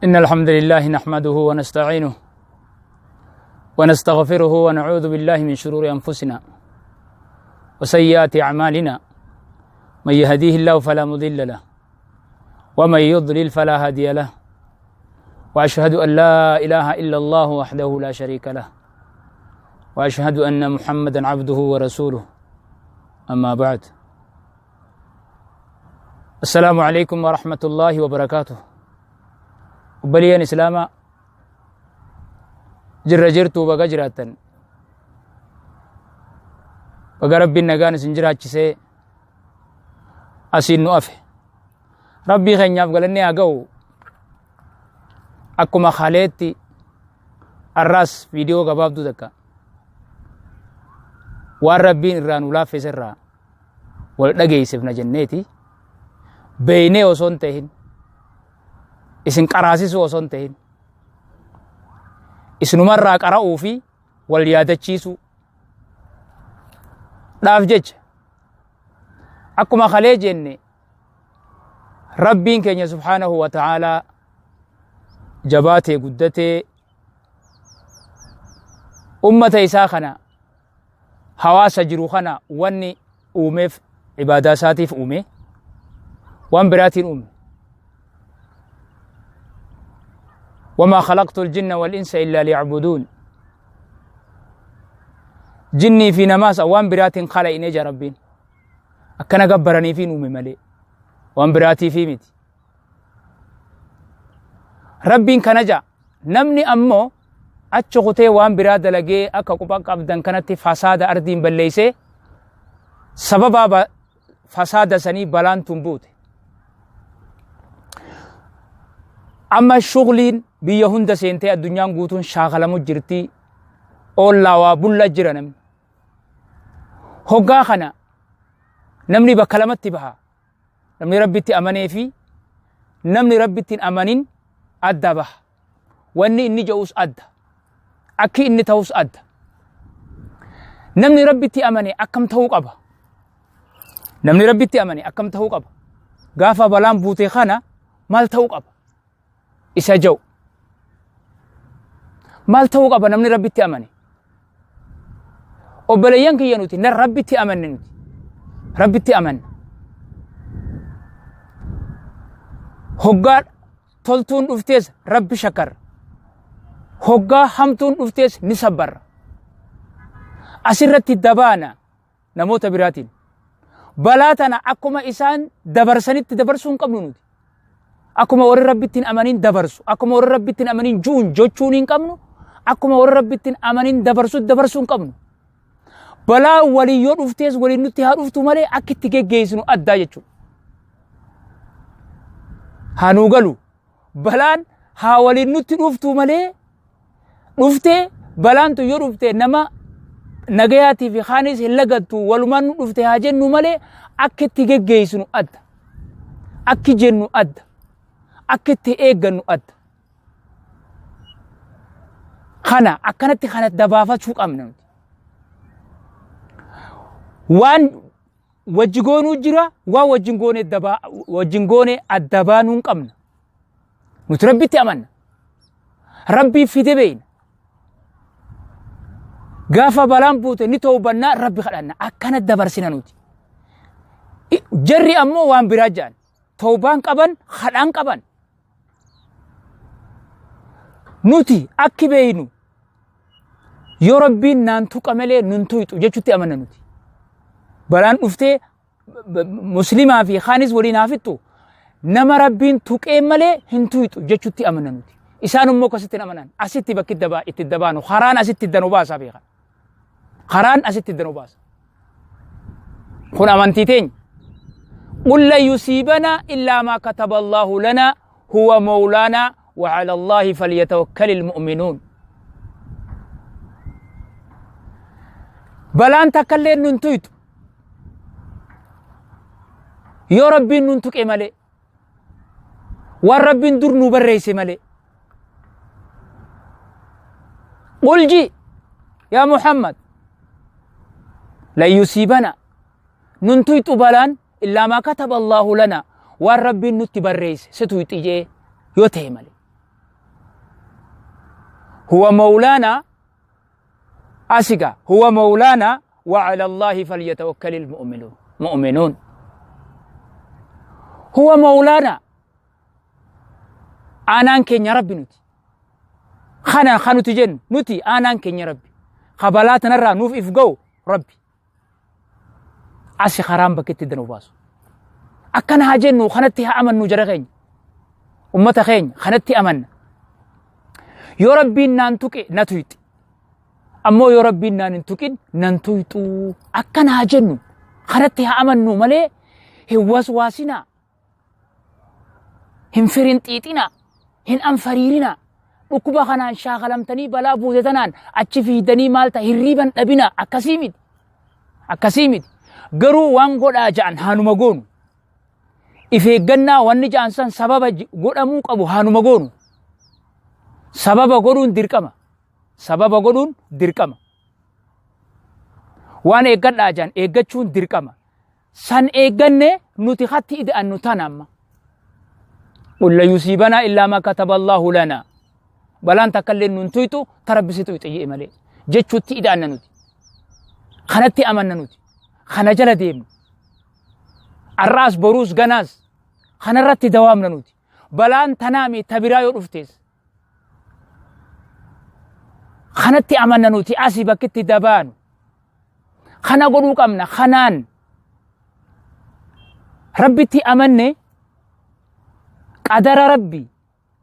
إن الحمد لله نحمده ونستعينه ونستغفره ونعوذ بالله من شرور أنفسنا وسيئات أعمالنا. من يهديه الله فلا مضل له ومن يضلل فلا هادي له، وأشهد أن لا إله إلا الله وحده لا شريك له، وأشهد أن محمدا عبده ورسوله. أما بعد، السلام عليكم ورحمة الله وبركاته. وبليان إسلاما جرجرتو بقى جراتن بقى ربي النقان سنجرات جسي أسين نؤفه ربي خينياف قالني أقو أكما خاليتي الراس فيديو قباب دو دكا والربي نران ولا في سرا والدقي سفنا جنيتي بيني وصون تهين isin qaraasisuu osoo hin ta'in isinumarraa qara'uu fi wal yaadachiisuu dhaaf jecha akkuma kalee jenne rabbiin keenya subhaanahu wa ta'aalaa jabaatee guddatee ummata isaa kana hawaasa jiru kana wanni uumeef ibaadaa isaatiif uume waan biraatiin uume. وما خلقت الجن والإنس إلا ليعبدون. جني في نماس وان برات خلق نجا ربين أكنا قبرني في نومي ملي وان براتي في ميت ربين كنجا نمني أمو أتشغتي وان براد لقي أكا قباق أبدان كانت فساد أردين بليسي سببا فساد سني بلان تنبوت. أما الشغلين biyya hunda seentee addunyaan guutuun shaakalamu jirti oollaa waa bulla jira namni hoggaa kana namni bakka lamatti baha namni rabbitti amanee fi namni rabbitti hin amanin adda baha wanni inni jedhus adda akki inni ta'us adda namni rabbitti amane akkam ta'uu qaba namni rabbitti amane akkam ta'uu qaba gaafa balaan buutee kana maal ta'uu qaba isa jedhu maal ta'uu qaba namni rabbitti amane obboleeyyan kiyya nuti nan rabbitti amanne nuti rabbitti amanna hoggaa toltuun dhuftees rabbi shakkarra hoggaa hamtuun dhuftees ni sabbarra asirratti dabaana namoota biraatiin balaa tana akkuma isaan dabarsanitti dabarsuu hin qabnu nuti akkuma warri rabbittiin amanin dabarsu akkuma warri rabbittiin amanin juun jechuun hin qabnu akkuma warri rabbittiin amanin dabarsuu hin qabnu balaa walii yoo dhuftees waliin nutti haa dhuftu malee akka itti geggeessinu addaa jechuudha haa nuu galu balaan haa waliin nutti dhuftu malee dhuftee balaan tu yoo dhufte nama nagayaatii fi khaanis hin lagattu walumaan nu dhufte haa jennu malee akka itti geggeessinu adda akki jennu adda akka itti eeggannu adda kana akkanatti kana dabaafachuu qabna waan wajji goonuu jira waan wajjin goone adda baanuu hin qabna nuti rabbitti amanna rabbii fide beeyna gaafa balaan buute ni toobannaa rabbi kadhanna akkana dabarsina nuti jarri ammoo waan biraa jaan toobaan qaban kadhaan qaban nuti akki beeynu yoo rabbiin naan tuqa malee nun tuyxu jechuutti amanna nuti balaan dhuftee muslimaa fi khaanis waliin haafittu nama rabbiin tuqee malee hin tuyxu jechuutti amanna nuti isaan immoo akkasitti amanan asitti bakki itti dabaanu karaan asitti iddanu baasa beekan karaan asitti iddanu baasa kun amantii teenya قل لن يصيبنا إلا ما كتب الله لنا هو مولانا وعلى الله فليتوكل المؤمنون. بلان تكلين ننتويت يا ربي ننتك ملي والرب ندر نبريس ملي قل جي يا محمد لن يصيبنا ننتويت بلان إلا ما كتب الله لنا والرب نتبريس ستويت إجي يوتي ملي هو مولانا أسيقا هو مولانا وعلى الله فليتوكل المؤمنون هو مولانا آنان كين يا ربي نتي خانو تجن نتي آنان كين يا ربي خبالات نرى نوف إفقو ربي أسي خرام بكت دنو باسو أكن هاجنو خنتي أمن نجرغين أمة خين خنتي أمن يا ربي نانتوك نتويت أمو يا ربي نانتوكين نانتويتو أكن هاجنو خنتي أمن نو ملي هواس واسنا هم فرنتيتنا هن أنفريرنا ركوبا خنان شاغلمتني بلا بوزتنان أتشفي دني مالتا هريبا أبنا أكاسيمد قروا وانقود آجان هانو مقونو إفه قنا وانجان سان سبب قد أموك أبو هانو مقونو سبب قدون دركما وان إيقاد آجان إيقاد شون دركما سان إيقادني نتخطي إذا أنو تنام قل لا يصيبنا إلا ما كتب الله لنا بلان تكلن ننتويتو تربسيتو يتيئ ملي جتشو تيدا أننا نوتي خنتي أمنا نوتي خنجل ديم الراس بروس غناز خنرتي دوامنا نوتي بلان تنامي تبرايو رفتيس خنتي أمنا نوتي أسي بكتي دبان خنا قلوك أمنا خنان ربي تي أمني قدر ربي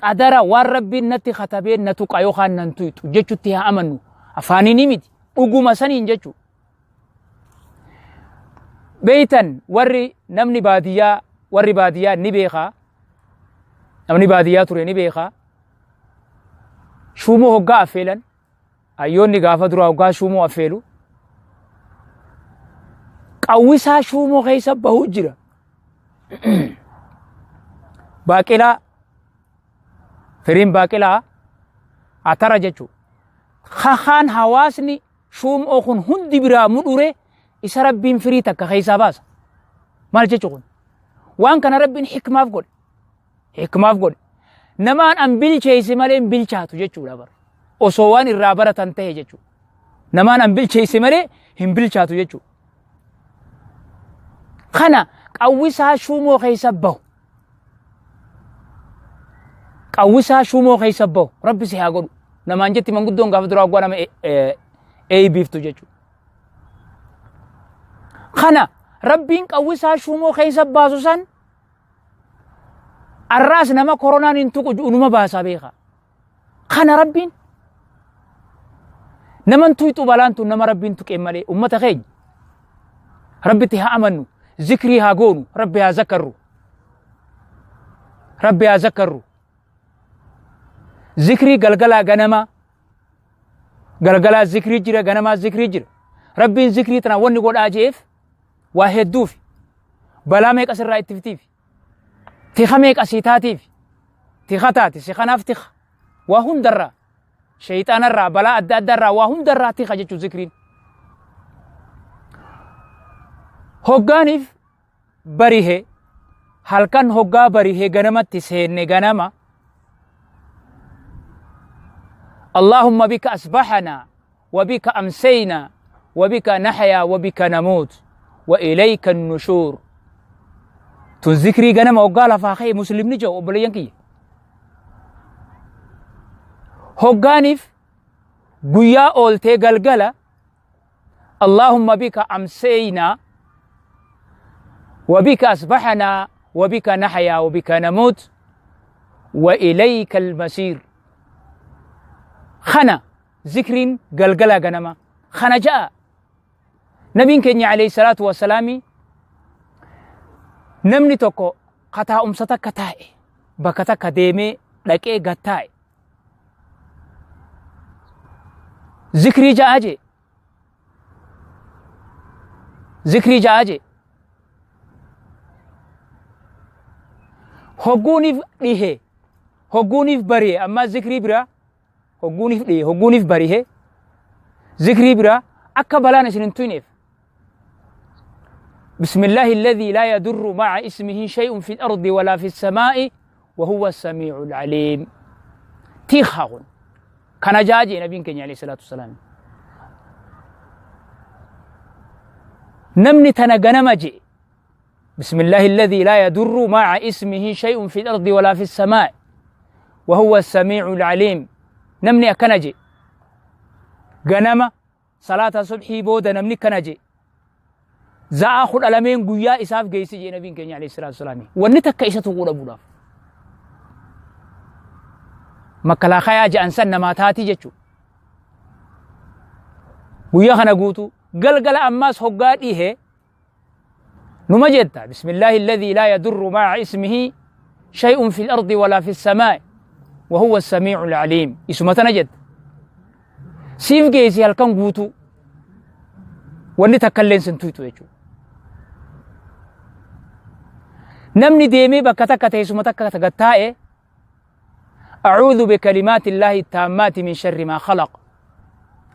قدر وان ربي نتي خطبين نتوك أيوخان ننتويتو جيشو تيها أمنو أفاني نميتي أقوم سنين جيشو بيتن وري نمني بادية نبيخا نمني بادية توري نبيخا شومو هقا أفيلا أيوني غافة درا هقا شومو أفيلو قويسا شومو غيسا بهجرة باقلا فرين باقلا أترى جيشو خان حواسني شوم أخون هندي برا مدوري إسا ربين فريتك خيسا باس مال جيشون وان كان ربين حكمة فقول نمان أن بلچيسي مالين بلچاتو جيشو لابر وصوان الرابرة تنتهي جيشو نمان أن بلچيسي مالين هم بلچاتو جيشو خنا قويسا شومو خيسا بو قويسا شومو خيسا بو ربي سيها قولو نمان جتي من قدون قاف دروا قوانا اي بيفتو جيشو خنا ربين قويسا شومو خيسا باسو سن الراس نما كورونا ننتقو جونما باسا بيخا خنا ربين نمن تويتو بلانتو نما ربين تك إمالي أمتا خيج ربي تها أمنو ذكري ها قونو ربي ها ذكرو ذكري قلقلا غنما قلقلا ذكري جرى غنما ذكري جرى ربي ذكري تنا وني قول آجيف واحد دوفي بلا ميك أسر رأي تفتيف تيخا ميك أسيتاتيف تيخا تاتي سيخناف تيخ وهم درا شيطان الرا بلا أدى درا وهم درا تيخا جيشو ذكرين هوغانيف بريه halkan hoggaa barihee ganamatti seenne ganama اللهم بك أصبحنا وبك أمسينا وبك نحيا وبك نموت وإليك النشور تذكري غنم وقال فاخي مسلم نجو وبلينكي هوغانيف قيا أولتي قلقلا اللهم بك أمسينا وبك أصبحنا وبك نحيا وبك نموت وإليك المسير خنا ذكرين قلقلا غنما خنا جاء نبي كني عليه الصلاة والسلام نمني توكو قطع أمسطا كتاي بكتا كديمي لكي غتاي ذكري جاء أجي هقونيف بريه أما ذكري برا هقونيف بريه ذكري برا أكبلان سننتونيف بسم الله الذي لا يضر مع اسمه شيء في الأرض ولا في السماء وهو السميع العليم تيخاون كان جاجي نبي كني عليه الصلاة والسلام نمني تنجنمجي بسم الله الذي لا يضر مع اسمه شيء في الأرض ولا في السماء وهو السميع العليم نمني أكنجي غنما صلاة صبحي بودا نمني كنجي زاخد ألمين قويا إساف جيسي جي نبي كني عليه الصلاة والسلام ونتك إيشة تقول أبو داف مكلا خيا جانسان نماتاتي جتشو قويا خنا قوتو قلقل أماس حقات إيه نمجد بسم الله الذي لا يضر مع اسمه شيء في الأرض ولا في السماء وهو السميع العليم اسمه تنجد سيف جيسي هالكم قوتو واني تكلين سنتويتو يجو نمني ديمي بكتك تيسمة تكتغتائي أعوذ بكلمات الله التامات من شر ما خلق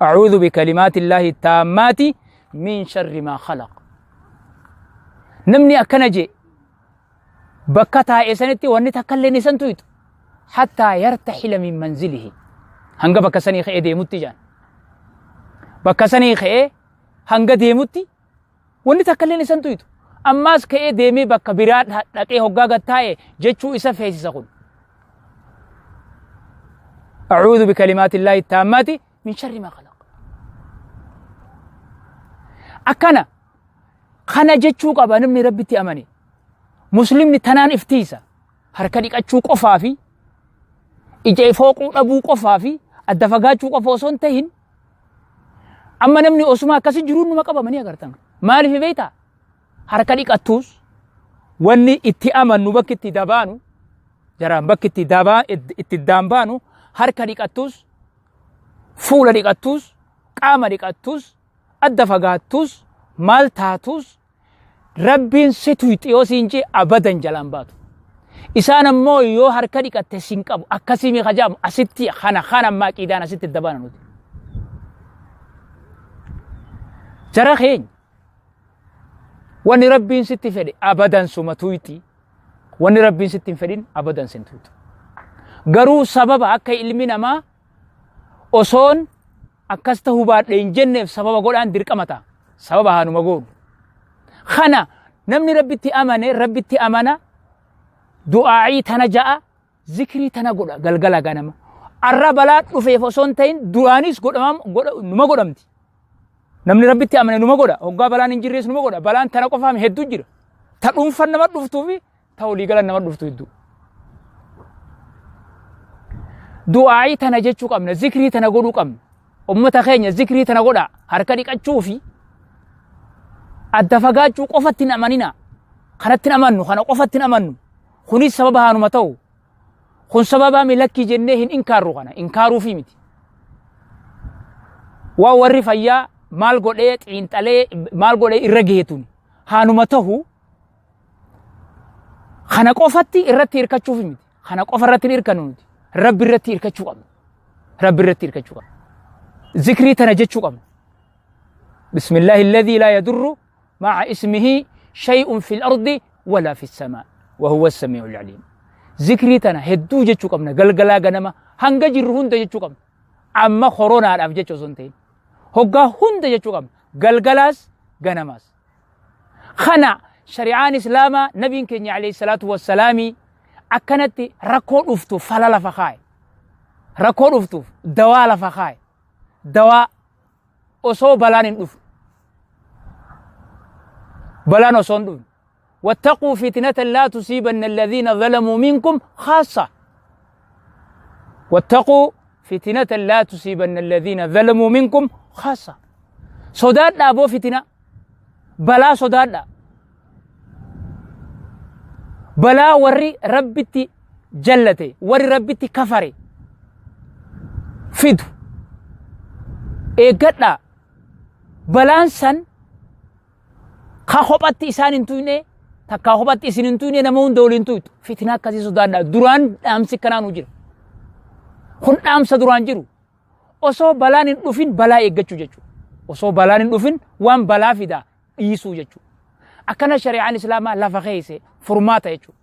أعوذ بكلمات الله التامات من شر ما خلق نمني أكنجي بكتا إسانتي واني تكلين سنتويتو حتى يرتحل من منزله هنگا بكساني خيه ديموتي جان بكساني خيه هنگا ديموتي واني تكلين سنتويتو أماس كأي ديمي بك براد لكي هقا قطاي جيتشو إسا فيسي سقون أعوذ بكلمات الله التامات من شر ما خلق أكنا خنا جيتشو قبا نمني ربي تأمني مسلمني تنان افتيسا هركدك أتشو قفافي إجاي فوق أبو قفافي الدفقات شو قفوصون تهين أما نمني أسما كسي جرون نما قبا مني أغرتان مالي في بيتا هركدك أتوس واني اتأمن بك اتدابانو جرام بك اتدامبانو هركدك أتوس فولا ديك أتوس قاما ديك أتوس الدفقات توس مال تاتوس ربين ستويت يوسينجي أبدا جلانباتو إسانا مو يو هركدك أتسينكابو أكاسيمي خجام أستي خانا ما كيدانا ست الدبانا نودي جرى خين واني ربين ستي فدي أبدا سمتويتي واني ربين ستي فدين أبدا سنتويتو غرو سبب أكا إلمنا ما أصون أكاسته بعد إنجنة سبب قولان دركمتا سبب هانو مقول خنا نمني ربي تي أمانة دعائي تنجاء ذكري تنقل قلقلا غنما الربلات وفي فصون تين دعانيس نما قدمتي نمني ربي تي أمانة نما قد هقا بلان انجريس نما قد بلان تنقو فهم هدو جير تقوم فن نما دفتو في تولي قلن نما دفتو يدو دعائي تنجاء قمنا ذكري تنقلو قمنا أمتا خينيا ذكري تنقل هركدك أتشوفي الدفقات قفتنا أمانينا خنتنا أمانو خنا قفتنا أمانو خوني سببها نمتو خون سببها ملكي جنهن إنكارو خنا إنكارو في متي ووري فيا مال قوليت إنتالي مال قولي إرقيتون هانمتو خنا قفتي إرتي إركتشو في متي خنا قفر رتي إركنون رب إرتي إركتشو قم رب إرتي إركتشو قم ذكري تنجتشو قم بسم الله الذي لا يضر مع اسمه شيء في الأرض ولا في السماء وهو السميع العليم ذكري تنا هدو جتشو قمنا قلقلا غنما هنگا جر هند جتشو قم أما خرونا الأف جتشو سنتين هقا هند جتشو قم قلقلاس غنماس خنا شريعان إسلاما نبي كني عليه الصلاة والسلام أكنت ركور أفتو فلال فخاي ركور أفتو دواء فخاي دواء أصو بلان أفتو بلان أصندون واتقوا فتنة لا تصيبن الذين ظلموا منكم خاصة واتقوا فتنة لا تصيبن الذين ظلموا منكم خاصة صداد لا بو فتنة بلا صداد لا بلا وري ربتي جلتي وري ربتي كفري فيدو إيقات لا بلانسان خاخوباتي إسان انتويني takka hubatti isinin tuyne nama hunda waliin tuytu fitina akkasii sodaadha duraan dhaamsi kanaan jiru kun dhaamsa duraan jiru osoo balaan hin dhufin balaa eeggachuu jechuudha osoo balaan hin dhufin waan balaa fida dhiisuu jechuudha akkana shari'aan islaamaa lafa keesse furmaata jechuudha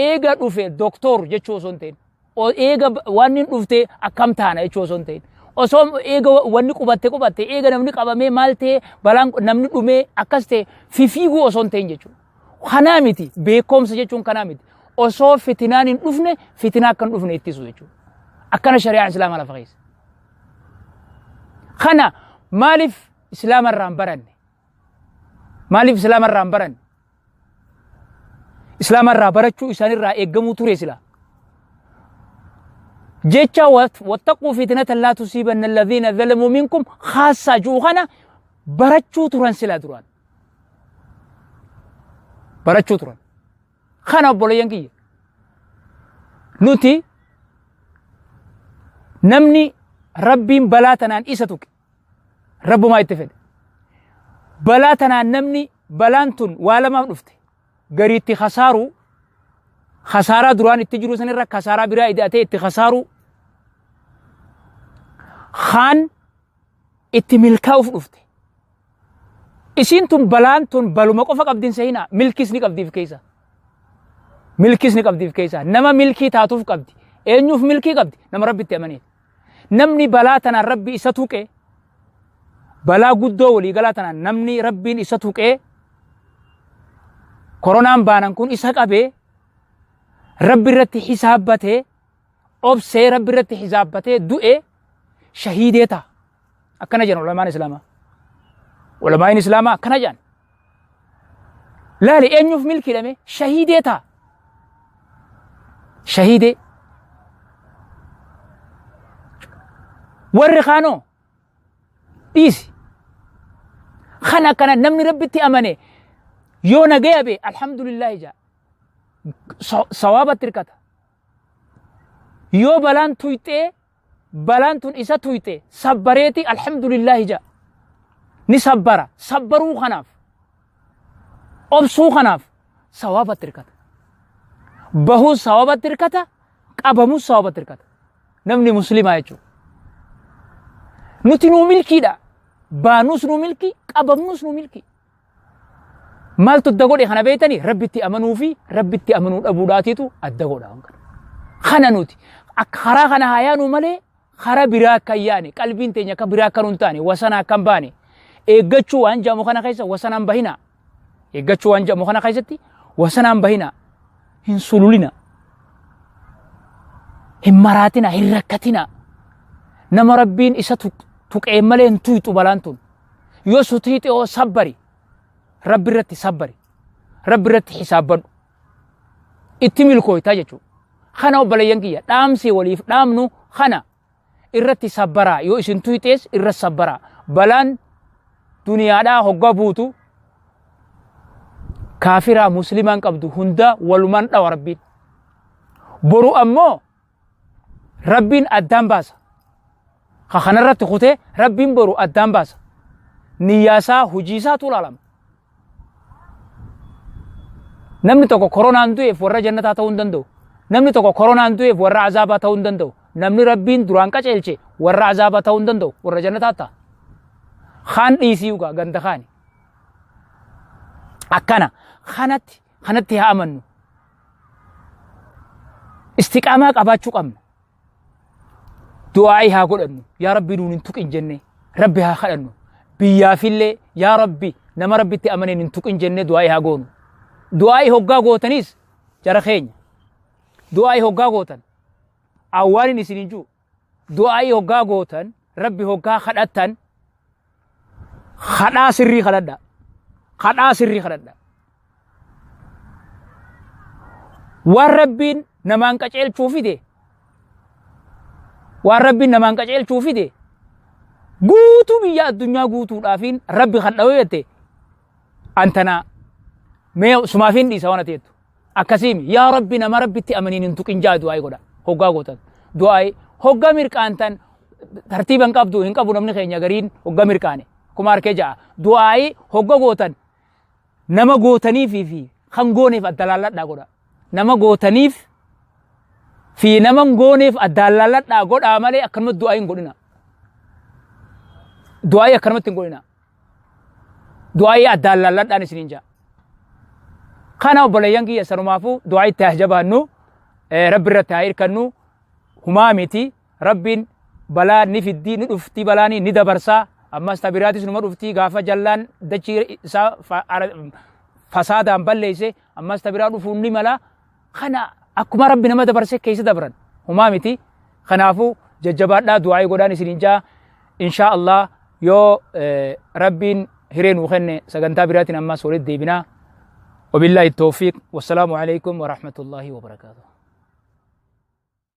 eega dhufe doktor jechuu osoo hin ta'in eega waan hin dhufte akkam taana jechuu osoo hin ta'in. Osoo eega wanni qubatte eega namni qabamee maal ta'e balaan namni dhumee akkas ta'e fiiguu osoo hin ta'in jechuudha. Kanaa miti beekumsa jechuun kanaa miti. Osoo fitinaan hin dhufne fitinaa akka hin dhufne ittisu jechuudha. Akkana shari'aa islaamaa lafa keessa. Kana maaliif islaama irraa hin baranne? Maaliif islaama irraa hin baranne? Islaama irraa barachuu isaanirraa eeggamuu ture sila. Jecha wattaquu fitnatan laa tusiibanna alladhiina zalamuu minkum khaasaa juu kana barachuu turan sila duraan. Barachuu turan. Kana obboleeyyan kiyya. Nuti namni rabbiin balaa tanaan isa tuqe. Rabbumaa itti fedhe. Balaa tanaan namni balaan tun waa lamaaf dhufte. Gariitti khasaaru khasaaraa duraan itti jiru sanirra khasaaraa biraa idaatee itti khasaaru khaan itti milkaa'uuf dhufte. Isiin tun balaan tun baluma qofa qabdiin seenaa milkis ni qabdiif keessa. Milkis ni qabdiif keessa. Nama milkii taatuuf qabdi. Eenyuuf milkii qabdi? Nama rabbitti amanee. Namni balaa tanaan rabbi isa tuqe balaa guddoo walii galaa tanaan namni rabbiin isa tuqee koronaan baanan kun isa qabee rabbi irratti hisaabbatee obsee rabbi irratti hisaabbatee du'e shahiidee ta'a. Akkana jedhan ulamaan islaamaa. Ulamaan islaamaa akkana jedhan. Laali eenyuuf milkii dhame shahiidee ta'a. Shahiidee. Warri kaanoo dhiisi. Kan akkana namni rabbitti amane yoo nagaya be alhamdulillah jaa sawaabatti hirkata. Yoo balaan tuyxee balaan tun isa tuyxe sabbareeti alhamdulillah jaa ni sabbara. Sabbaruu kanaaf obsuu kanaaf sawaabatti hirkata. Bahuu sawaabatti hirkata. Qabamuu sawaabatti hirkata. Namni muslimaa jechuudha. Nuti nuu milkiidha. Baanus nuu milkii, qabamnus nuu milkii. Maaltu adda godhe kana beektanii rabbitti amanuu fi rabbitti amanuu dhabuudhaatiitu adda godha. Kana nuti karaa kana haa yaanu malee karaa biraa akka hin yaane qalbiin teenya akka biraa akka hin taane wasana akka hin baane eeggachuu waan jedhamu kana keessa wasanaan bahina. Eeggachuu waan jedhamu kana keessatti wasanaan bahina. Hin sululina. Hin maraatina, hin rakkatina. Nama rabbiin isa tuqee malee hin tuyxu balaan tun. Yoo sutiite oo sabbari. Rabbi irratti sabbari. Rabbi irratti hisaabbadhu. Itti milkooytaa jechuudha. Kana obboleeyyan kiyya dhaamsi waliif dhaamnu kana irratti sabbaraa. Yoo isin tuyxees irra sabbaraa. Balaan duniyaadhaa hoggaa buutu kaafiraa muslimaan qabdu hunda walumaan dhawa rabbiin. Boru ammoo rabbiin addaan baasa. Kanarratti kutee rabbiin boru addaan baasa. Niyyaasaa hujiisaatu ilaalama. Namni tokko koronaan du'eef warra jannataa ta'uu hin danda'u. Namni tokko koronaan du'eef warra azaabaa ta'uu hin danda'u. Namni rabbiin duraan qaceelche warra azaabaa ta'uu hin danda'u. Warra jannataa ta'a. Kaan dhiisii ugaa ganda kaani. Akkana kanatti haa amannu. Istiqaamaa qabaachuu qabna. Du'aa'ii haa godhannu. Yaa Rabbi nuun hin tuqin jenne. Rabbi haa kadhannu. Biyyaafillee yaa Rabbi nama rabbitti amaneen hin tuqin jenne du'aa'ii haa goonu. Du'aa'ii hoggaa gootanis jara keenya. Du'aa'ii hoggaa gootan awwaalin isin hin jiru. Du'aa'ii hoggaa gootan Rabbi hoggaa kadhattan kadhaa sirrii kadhadha. Kadhaa sirrii kadhadha. Waan Rabbiin namaan qaceelchuu fide waan Rabbiin namaan qaceelchuu fide guutuu biyya addunyaa guutuudhaafiin Rabbi kadhawee jette antanaa mee sumaafin dhiisa waan ateettu akkasiimi yaa Rabbi nama rabbitti amaniin hin tuqin jaa du'aa'ii godha hoggaa gootan du'aa'ii hoggaa mirqaantan tartiiban qabdu hin qabu namni keenya gariin hoggaa mirqaane kuma harkee ja'a du'aa'ii hogga gootan nama gootaniifii fi kan gooneef addalaalladhaa godha nama gootaniif fi nama gooneef addalaalladhaa godhaa malee akkanumatti du'aa'ii hin godhina. Du'aa'ii akkanumatti hin godhina. Du'aa'ii addalaalladhaan isiniin ja'a. Kana obboleeyyan kiyya sanumaafuu du'aa'ii itti haa jabaannu rabbi irratti haa hirkannu همامتي رب بلا نفدي ندفتي بلاني ندبرسا أما استبراتي سنما دفتي غافا جلان دچير فسادا بليسه أما استبرات فوني ملا خنا أكما ربنا ما دبرسه كيس دبرن همامتي خنافو ججباتنا دعاء قدان سننجا إن شاء الله يو رب هرين وخن سغنتا براتنا أما سولد ديبنا وبالله التوفيق والسلام عليكم ورحمة الله وبركاته